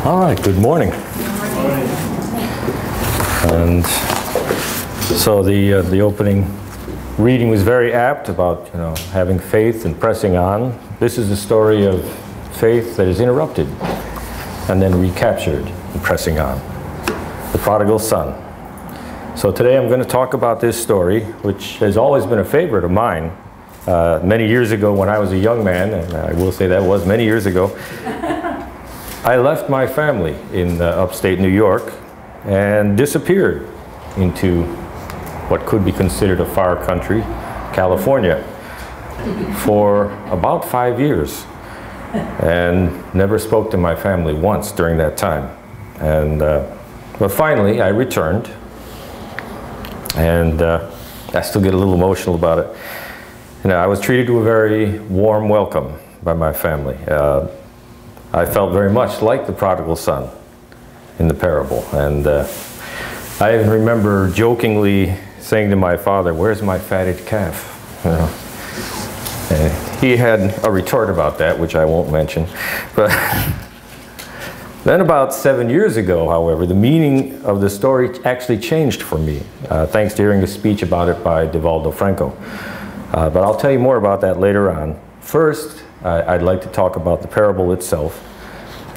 All right, good morning. And so the opening reading was very apt about, having faith and pressing on. This is the story of faith that is interrupted and then recaptured and pressing on. The prodigal son. So today I'm going to talk about this story, which has always been a favorite of mine. Many years ago when I was a young man, and I will say that was many years ago, I left my family in upstate New York and disappeared into what could be considered a far country, California, for about 5 years, and never spoke to my family once during that time. And but finally I returned, and I still get a little emotional about it. I was treated to a very warm welcome by my family. I felt very much like the prodigal son in the parable, and I even remember jokingly saying to my father, "Where's my fatted calf?" He had a retort about that, which I won't mention. But then about 7 years ago, however, the meaning of the story actually changed for me, thanks to hearing a speech about it by Franco. But I'll tell you more about that later on. First, I'd like to talk about the parable itself.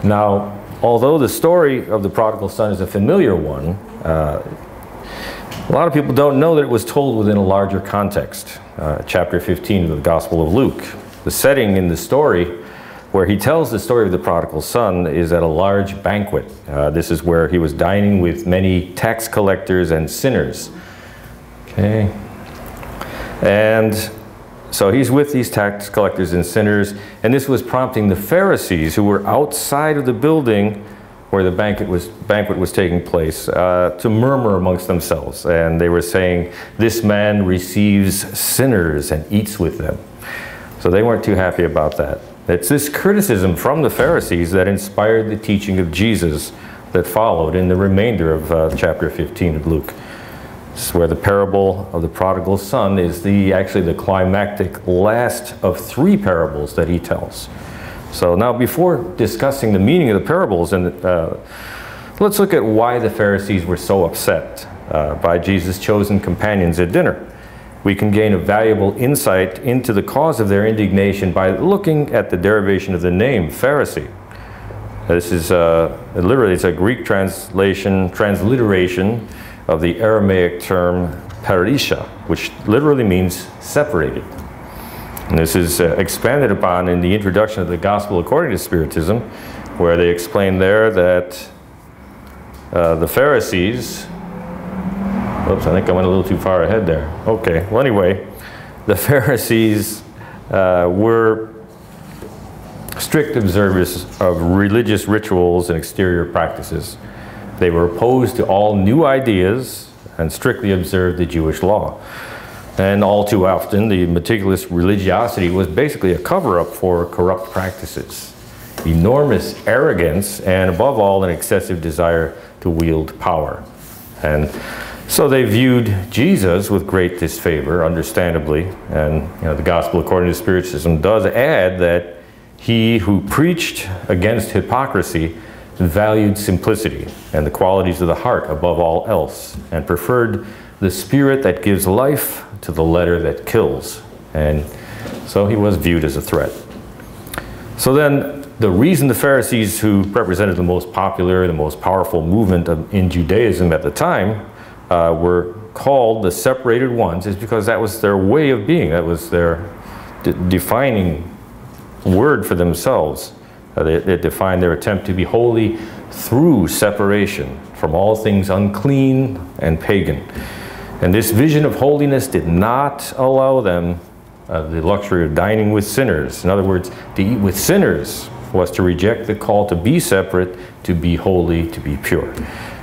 Now, although the story of the prodigal son is a familiar one, a lot of people don't know that it was told within a larger context. Chapter 15 of the Gospel of Luke. The setting in the story where he tells the story of the prodigal son is at a large banquet. This is where he was dining with many tax collectors and sinners. Okay. And so he's with these tax collectors and sinners, and this was prompting the Pharisees, who were outside of the building where the banquet was taking place, to murmur amongst themselves. And they were saying, "This man receives sinners and eats with them." So they weren't too happy about that. It's this criticism from the Pharisees that inspired the teaching of Jesus that followed in the remainder of chapter 15 of Luke. This is where the parable of the prodigal son is actually the climactic last of 3 parables that he tells. So now, before discussing the meaning of the parables, let's look at why the Pharisees were so upset by Jesus' chosen companions at dinner. We can gain a valuable insight into the cause of their indignation by looking at the derivation of the name Pharisee. This is literally, it's a Greek transliteration of the Aramaic term parisha, which literally means separated. And this is expanded upon in the introduction of the Gospel according to Spiritism, where they explain there that the Pharisees, oops, I think I went a little too far ahead there. Okay, well anyway, the Pharisees were strict observers of religious rituals and exterior practices. They were opposed to all new ideas and strictly observed the Jewish law. And all too often, the meticulous religiosity was basically a cover-up for corrupt practices, enormous arrogance, and above all, an excessive desire to wield power. And so they viewed Jesus with great disfavor, understandably. And the Gospel according to Spiritism does add that he who preached against hypocrisy valued simplicity and the qualities of the heart above all else, and preferred the spirit that gives life to the letter that kills. And so he was viewed as a threat. So then, the reason the Pharisees, who represented the most popular, the most powerful movement in Judaism at the time, were called the separated ones, is because that was their way of being. That was their defining word for themselves. It defined their attempt to be holy through separation from all things unclean and pagan. And this vision of holiness did not allow them the luxury of dining with sinners. In other words, to eat with sinners was to reject the call to be separate, to be holy, to be pure.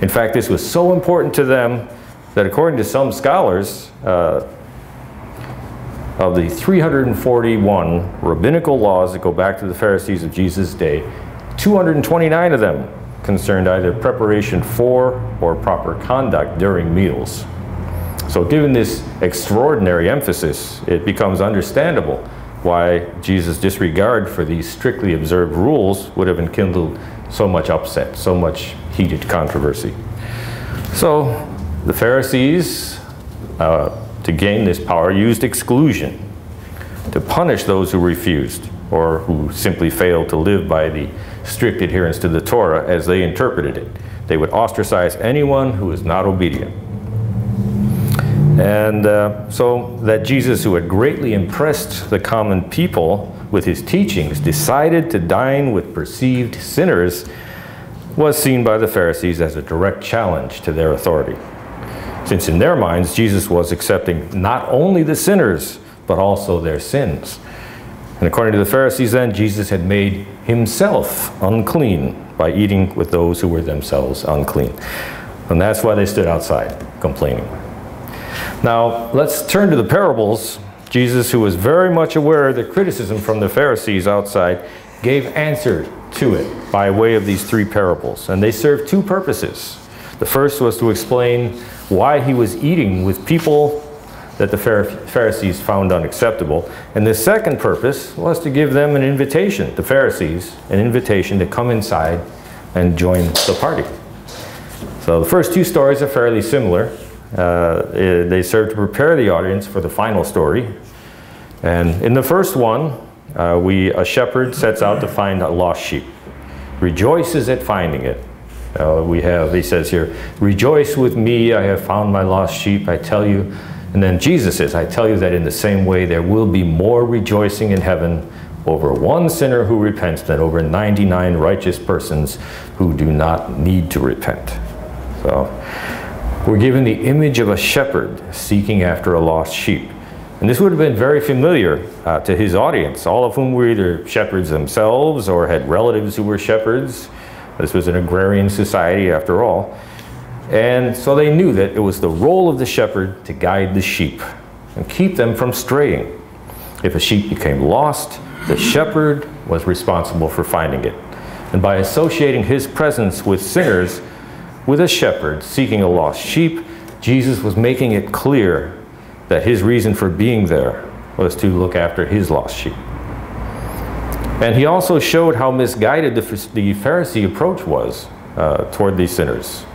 In fact, this was so important to them that according to some scholars, of the 341 rabbinical laws that go back to the Pharisees of Jesus' day, 229 of them concerned either preparation for or proper conduct during meals. So given this extraordinary emphasis, it becomes understandable why Jesus' disregard for these strictly observed rules would have enkindled so much upset, so much heated controversy. So the Pharisees, to gain this power, used exclusion to punish those who refused or who simply failed to live by the strict adherence to the Torah as they interpreted it. They would ostracize anyone who was not obedient. And so that Jesus, who had greatly impressed the common people with his teachings, decided to dine with perceived sinners, was seen by the Pharisees as a direct challenge to their authority, since in their minds Jesus was accepting not only the sinners but also their sins. And according to the Pharisees then, Jesus had made himself unclean by eating with those who were themselves unclean. And that's why they stood outside complaining. Now let's turn to the parables. Jesus, who was very much aware of the criticism from the Pharisees outside, gave answer to it by way of these three parables. And they served two purposes. The first was to explain why he was eating with people that the Pharisees found unacceptable. And the second purpose was to give them an invitation, the Pharisees, an invitation to come inside and join the party. So the first two stories are fairly similar. They serve to prepare the audience for the final story. And in the first one, a shepherd sets out to find a lost sheep, rejoices at finding it. He says here, "Rejoice with me, I have found my lost sheep, I tell you." And then Jesus says, "I tell you that in the same way there will be more rejoicing in heaven over one sinner who repents than over 99 righteous persons who do not need to repent." So we're given the image of a shepherd seeking after a lost sheep. And this would have been very familiar to his audience, all of whom were either shepherds themselves or had relatives who were shepherds. This was an agrarian society after all. And so they knew that it was the role of the shepherd to guide the sheep and keep them from straying. If a sheep became lost, the shepherd was responsible for finding it. And by associating his presence with sinners, with a shepherd seeking a lost sheep, Jesus was making it clear that his reason for being there was to look after his lost sheep. And he also showed how misguided the Pharisee approach was toward these sinners.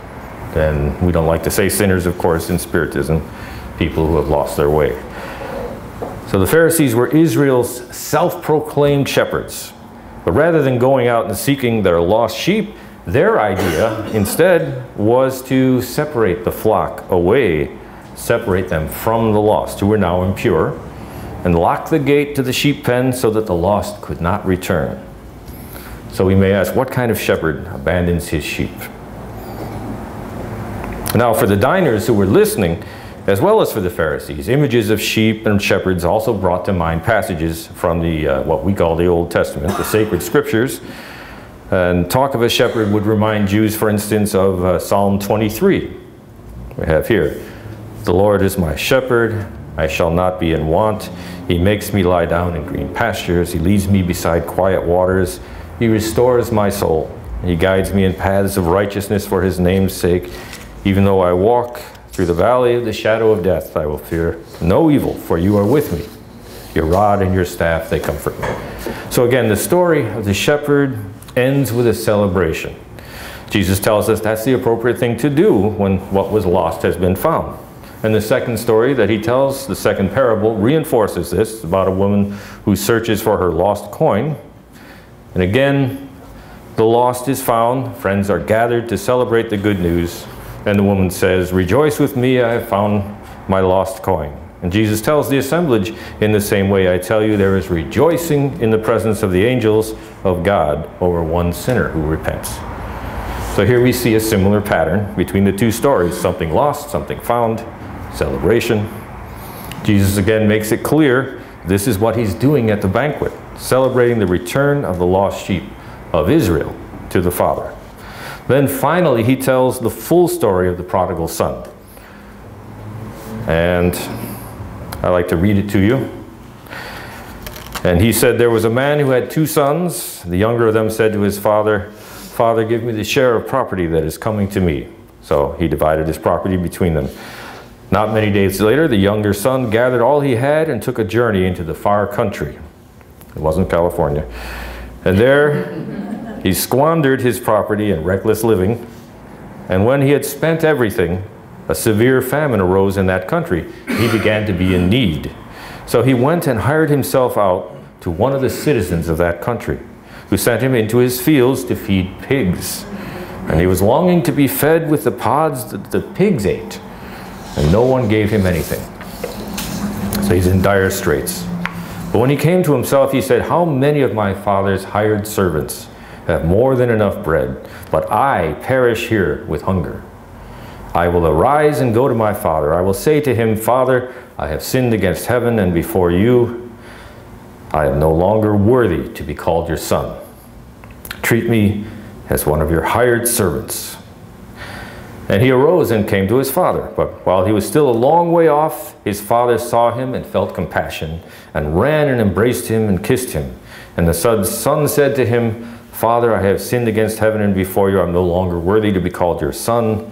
And we don't like to say sinners, of course, in Spiritism, people who have lost their way. So the Pharisees were Israel's self-proclaimed shepherds. But rather than going out and seeking their lost sheep, their idea instead was to separate the flock away, separate them from the lost, who were now impure, and lock the gate to the sheep pen so that the lost could not return. So we may ask, what kind of shepherd abandons his sheep? Now for the diners who were listening, as well as for the Pharisees, images of sheep and shepherds also brought to mind passages from the what we call the Old Testament, the sacred scriptures. And talk of a shepherd would remind Jews, for instance, of Psalm 23. We have here, "The Lord is my shepherd, I shall not be in want. He makes me lie down in green pastures. He leads me beside quiet waters. He restores my soul. He guides me in paths of righteousness for his name's sake. Even though I walk through the valley of the shadow of death, I will fear no evil, for you are with me. Your rod and your staff, they comfort me." So again, the story of the shepherd ends with a celebration. Jesus tells us that's the appropriate thing to do when what was lost has been found. And the second story that he tells, the second parable, reinforces this. It's about a woman who searches for her lost coin. And again, the lost is found. Friends are gathered to celebrate the good news. And the woman says, "Rejoice with me, I have found my lost coin." And Jesus tells the assemblage, "In the same way I tell you, there is rejoicing in the presence of the angels of God over one sinner who repents." So here we see a similar pattern between the two stories. Something lost, something found, celebration. Jesus again makes it clear this is what he's doing at the banquet, celebrating the return of the lost sheep of Israel to the Father. Then finally, he tells the full story of the prodigal son. And I like to read it to you. "And he said, there was a man who had 2 sons. The younger of them said to his father, 'Father, give me the share of property that is coming to me.' So he divided his property between them. Not many days later, the younger son gathered all he had and took a journey into the far country." It wasn't California. "And there He squandered his property in reckless living, and when he had spent everything, a severe famine arose in that country. He began to be in need. So he went and hired himself out to one of the citizens of that country, who sent him into his fields to feed pigs. And he was longing to be fed with the pods that the pigs ate, and no one gave him anything. So he's in dire straits. But when he came to himself, he said, "How many of my father's hired servants have more than enough bread, but I perish here with hunger? I will arise and go to my father. I will say to him, 'Father, I have sinned against heaven and before you. I am no longer worthy to be called your son. Treat me as one of your hired servants.' And he arose and came to his father. But while he was still a long way off, his father saw him and felt compassion, and ran and embraced him and kissed him. And the son said to him, 'Father, I have sinned against heaven and before you. I am no longer worthy to be called your son.'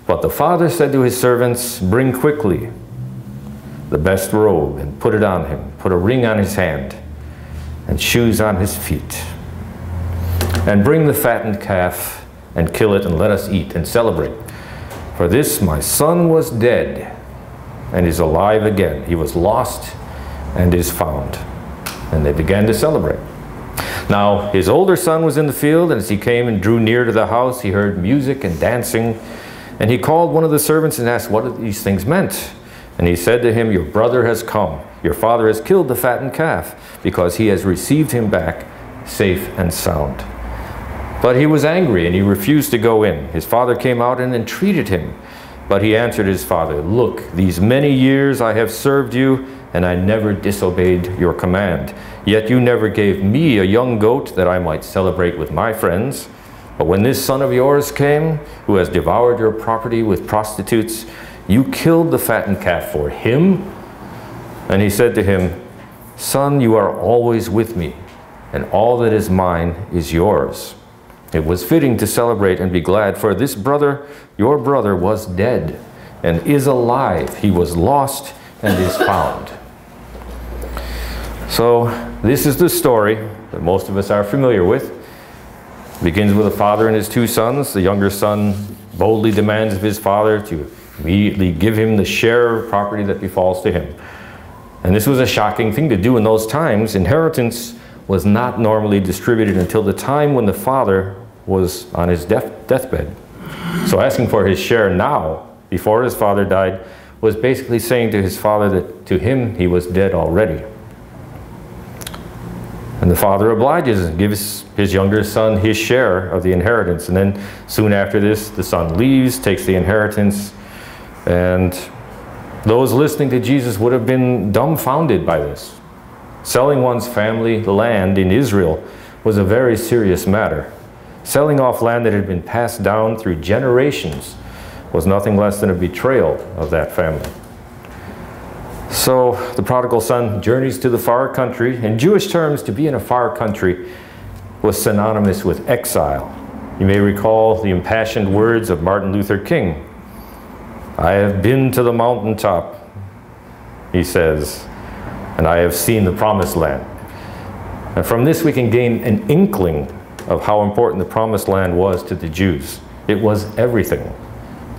But the father said to his servants, 'Bring quickly the best robe and put it on him. Put a ring on his hand and shoes on his feet. And bring the fattened calf and kill it, and let us eat and celebrate. For this my son was dead and is alive again. He was lost and is found.' And they began to celebrate. Now his older son was in the field, and as he came and drew near to the house, he heard music and dancing. And he called one of the servants and asked what these things meant. And he said to him, 'Your brother has come. Your father has killed the fattened calf, because he has received him back safe and sound.' But he was angry, and he refused to go in. His father came out and entreated him. But he answered his father, 'Look, these many years I have served you, and I never disobeyed your command. Yet you never gave me a young goat that I might celebrate with my friends. But when this son of yours came, who has devoured your property with prostitutes, you killed the fattened calf for him.' And he said to him, 'Son, you are always with me, and all that is mine is yours. It was fitting to celebrate and be glad, for this brother, your brother, was dead and is alive. He was lost and is found.'" So this is the story that most of us are familiar with. It begins with a father and his two sons. The younger son boldly demands of his father to immediately give him the share of property that befalls to him. And this was a shocking thing to do in those times. Inheritance was not normally distributed until the time when the father was on his deathbed. So asking for his share now, before his father died, was basically saying to his father that to him he was dead already. And the father obliges and gives his younger son his share of the inheritance. And then soon after this, the son leaves, takes the inheritance, and those listening to Jesus would have been dumbfounded by this. Selling one's family, the land in Israel, was a very serious matter. Selling off land that had been passed down through generations was nothing less than a betrayal of that family. So the prodigal son journeys to the far country. In Jewish terms, to be in a far country was synonymous with exile. You may recall the impassioned words of Martin Luther King. "I have been to the mountaintop," he says, "and I have seen the promised land." And from this we can gain an inkling of how important the promised land was to the Jews. It was everything.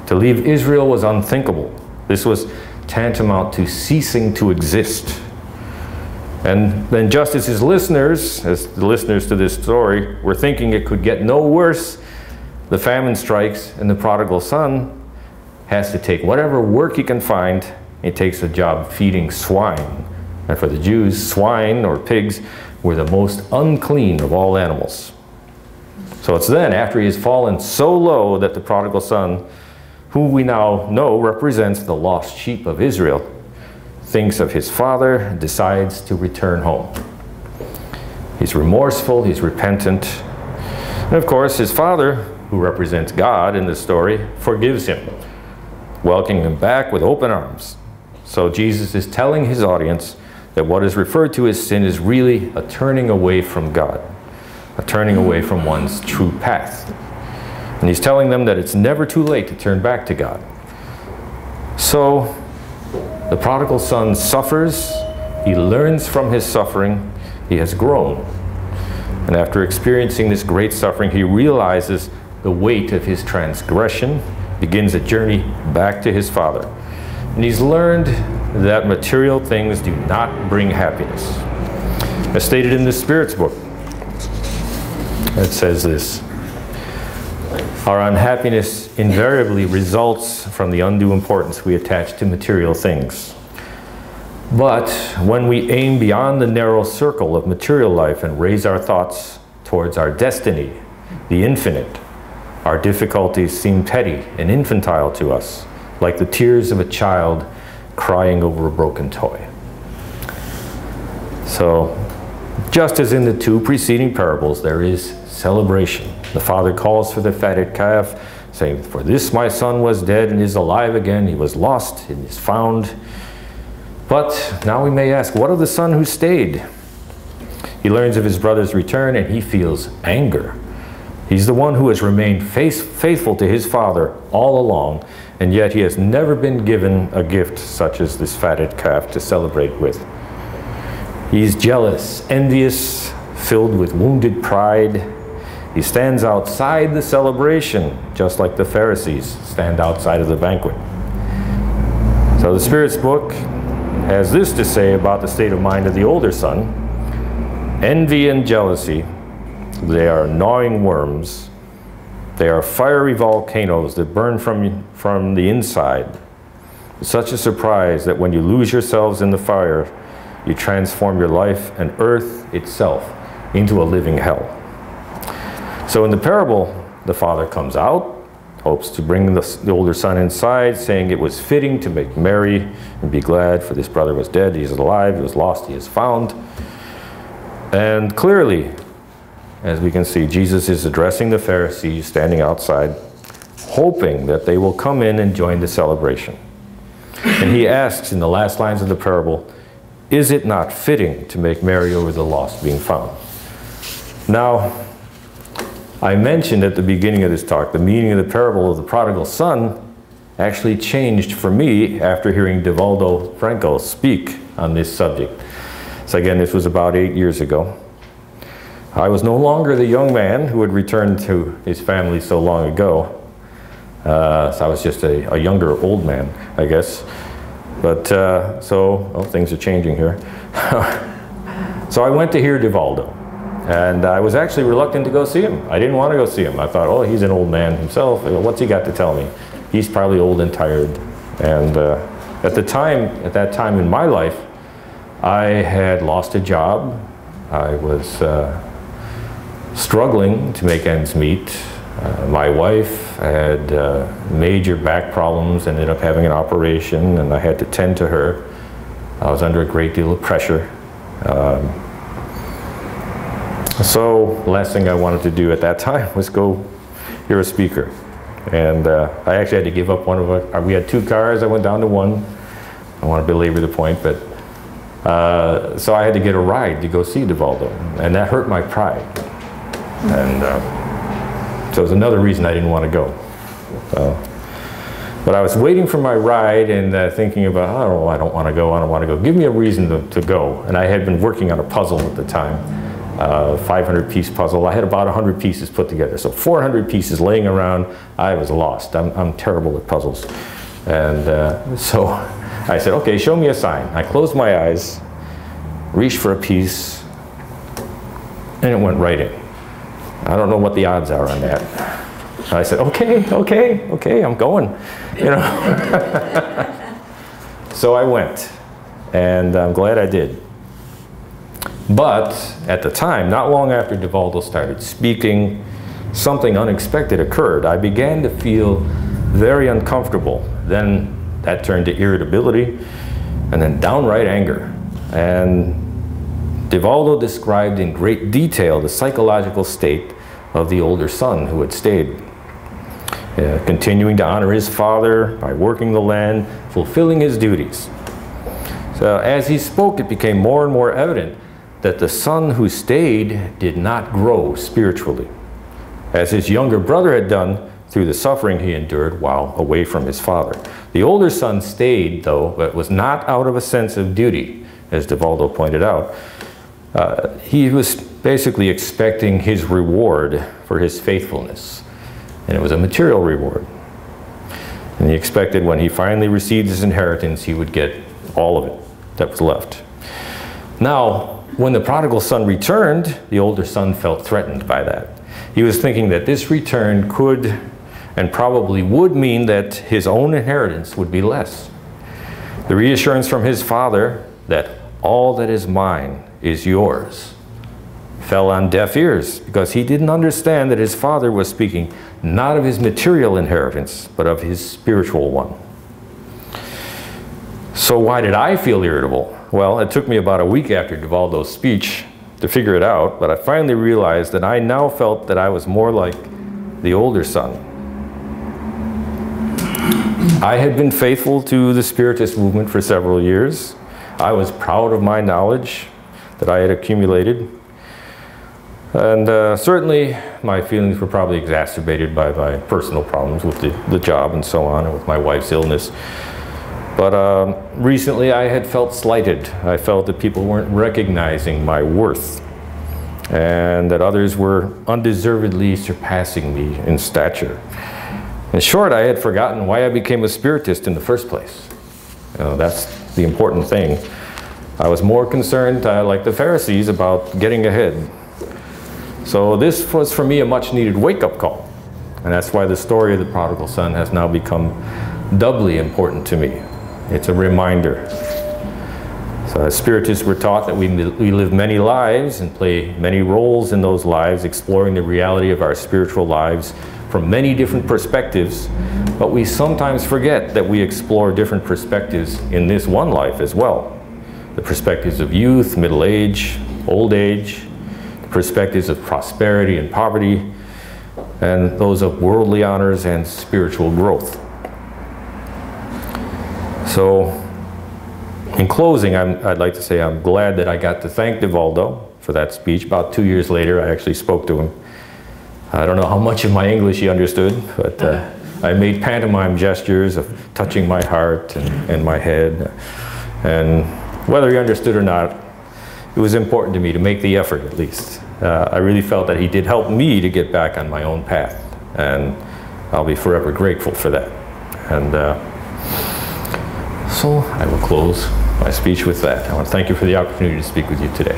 To leave Israel was unthinkable. This was tantamount to ceasing to exist. And then just as his listeners, as the listeners to this story, were thinking it could get no worse, the famine strikes, and the prodigal son has to take whatever work he can find. He takes a job feeding swine. And for the Jews, swine or pigs were the most unclean of all animals. So it's then, after he has fallen so low, that the prodigal son, who we now know represents the lost sheep of Israel, thinks of his father and decides to return home. He's remorseful, he's repentant, and of course his father, who represents God in this story, forgives him, welcoming him back with open arms. So Jesus is telling his audience that what is referred to as sin is really a turning away from God, a turning away from one's true path. And he's telling them that it's never too late to turn back to God. So the prodigal son suffers, he learns from his suffering, he has grown. And after experiencing this great suffering, he realizes the weight of his transgression, begins a journey back to his father. And he's learned that material things do not bring happiness. As stated in the Spirit's book, it says this: our unhappiness invariably results from the undue importance we attach to material things. But when we aim beyond the narrow circle of material life and raise our thoughts towards our destiny, the infinite, our difficulties seem petty and infantile to us, like the tears of a child crying over a broken toy. So, just as in the two preceding parables, there is celebration. The father calls for the fatted calf, saying, "For this my son was dead and is alive again. He was lost and is found." But now we may ask, what of the son who stayed? He learns of his brother's return and he feels anger. He's the one who has remained faithful to his father all along, and yet he has never been given a gift such as this fatted calf to celebrate with. He's jealous, envious, filled with wounded pride. He stands outside the celebration, just like the Pharisees stand outside of the banquet. So the Spirit's book has this to say about the state of mind of the older son: envy and jealousy, they are gnawing worms. They are fiery volcanoes that burn from the inside. It's such a surprise that when you lose yourselves in the fire, you transform your life and earth itself into a living hell. So in the parable, the father comes out, hopes to bring the older son inside, saying it was fitting to make merry and be glad, for this brother was dead, he is alive, he was lost, he is found. And clearly, as we can see, Jesus is addressing the Pharisees standing outside, hoping that they will come in and join the celebration. And he asks in the last lines of the parable, "Is it not fitting to make merry over the lost being found?" Now, I mentioned at the beginning of this talk, the meaning of the parable of the prodigal son actually changed for me after hearing Divaldo Franco speak on this subject. So again, this was about 8 years ago. I was no longer the young man who had returned to his family so long ago. So I was just a younger old man, I guess. But things are changing here. So I went to hear Divaldo. And I was actually reluctant to go see him. I didn't want to go see him. I thought, oh, he's an old man himself. What's he got to tell me? He's probably old and tired. And at that time in my life, I had lost a job. I was struggling to make ends meet. My wife had major back problems, ended up having an operation, and I had to tend to her. I was under a great deal of pressure. So the last thing I wanted to do at that time was go hear a speaker. And I actually had to give up one of our, we had 2 cars, I went down to 1. I don't want to belabor the point, but so I had to get a ride to go see Divaldo, and that hurt my pride. And so it was another reason I didn't want to go. But I was waiting for my ride and thinking about, oh, I don't want to go. Give me a reason to go. And I had been working on a puzzle at the time. 500-piece puzzle. I had about 100 pieces put together. So 400 pieces laying around. I was lost. I'm terrible at puzzles. And so I said, okay, show me a sign. I closed my eyes, reached for a piece, and it went right in. I don't know what the odds are on that. I said, okay, I'm going. You know. So I went, and I'm glad I did. But at the time, not long after Divaldo started speaking, something unexpected occurred. I began to feel very uncomfortable. Then that turned to irritability, and then downright anger. And Divaldo described in great detail the psychological state of the older son who had stayed, continuing to honor his father by working the land, fulfilling his duties. So as he spoke, it became more and more evident that the son who stayed did not grow spiritually, as his younger brother had done through the suffering he endured while away from his father. The older son stayed, though, but was not out of a sense of duty, as Divaldo pointed out. He was basically expecting his reward for his faithfulness. And it was a material reward. And he expected when he finally received his inheritance, he would get all of it that was left. Now, when the prodigal son returned, the older son felt threatened by that. He was thinking that this return could and probably would mean that his own inheritance would be less. The reassurance from his father that all that is mine is yours fell on deaf ears, because he didn't understand that his father was speaking not of his material inheritance, but of his spiritual one. So why did I feel irritable? Well, it took me about a week after Duvaldo's speech to figure it out, but I finally realized that I now felt that I was more like the older son. I had been faithful to the Spiritist movement for several years. I was proud of my knowledge that I had accumulated. And certainly my feelings were probably exacerbated by my personal problems with the job and so on, and with my wife's illness. But recently I had felt slighted. I felt that people weren't recognizing my worth, and that others were undeservedly surpassing me in stature. In short, I had forgotten why I became a Spiritist in the first place. That's the important thing. I was more concerned, like the Pharisees, about getting ahead. So this was for me a much needed wake-up call. And that's why the story of the prodigal son has now become doubly important to me. It's a reminder. So as Spiritists, we're taught that we live many lives and play many roles in those lives, exploring the reality of our spiritual lives from many different perspectives. But we sometimes forget that we explore different perspectives in this one life as well. The perspectives of youth, middle age, old age, perspectives of prosperity and poverty, and those of worldly honors and spiritual growth. So, in closing, I'd like to say I'm glad that I got to thank Duvaldo for that speech. About 2 years later, I actually spoke to him. I don't know how much of my English he understood, but I made pantomime gestures of touching my heart and my head. And whether he understood or not, it was important to me to make the effort, at least. I really felt that he did help me to get back on my own path, and I'll be forever grateful for that. And so I will close my speech with that. I want to thank you for the opportunity to speak with you today.